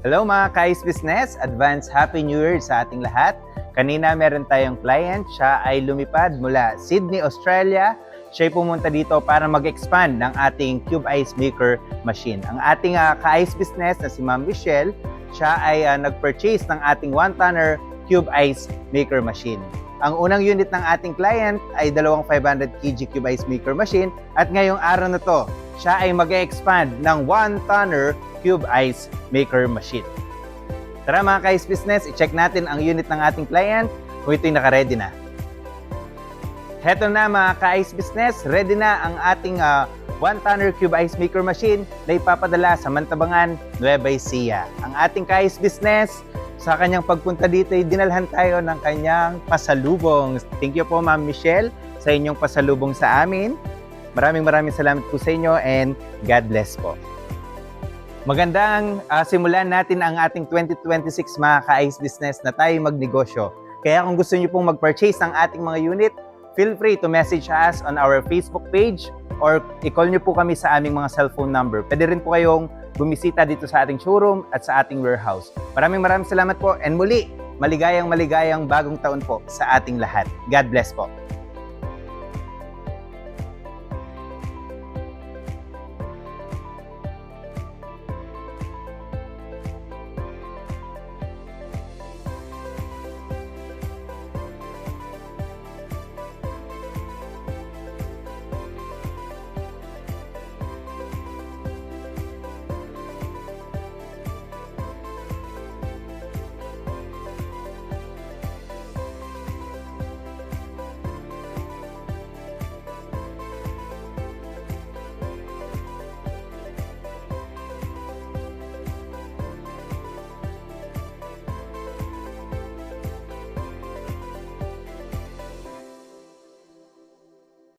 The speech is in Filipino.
Hello mga Kais Business! Advance Happy New Year sa ating lahat. Kanina meron tayong client, siya ay lumipad mula Sydney, Australia. Siya ay pumunta dito para mag-expand ng ating Cube Ice Maker machine. Ang ating Kais Business na si Ma'am Michelle, siya ay nag-purchase ng ating 1-tonner Cube Ice Maker machine. Ang unang unit ng ating client ay dalawang 500 kg Cube Ice Maker machine at ngayong araw na to, siya ay mag-expand ng 1-tonner Cube Ice Maker machine. Tara mga Kais Business, i-check natin ang unit ng ating client kung ito'y naka-ready na. Heto na mga Kais Business, ready na ang ating 1-tonner Cube Ice Maker machine na ipapadala sa Mantabangan, Nueva Ecija. Ang ating Kais Business, sa kanyang pagpunta dito ay dinalhan tayo ng kanyang pasalubong. Thank you po Ma'am Michelle sa inyong pasalubong sa amin. Maraming salamat po sa inyo and God bless po. Magandang simulan natin ang ating 2026 mga Kais Business na tayo magnegosyo. Kaya kung gusto niyo pong mag-purchase ng ating mga unit, feel free to message us on our Facebook page or i-call niyo po kami sa aming mga cellphone number. Pwede rin po kayong bumisita dito sa ating showroom at sa ating warehouse. Maraming salamat po and muli, maligayang bagong taon po sa ating lahat. God bless po.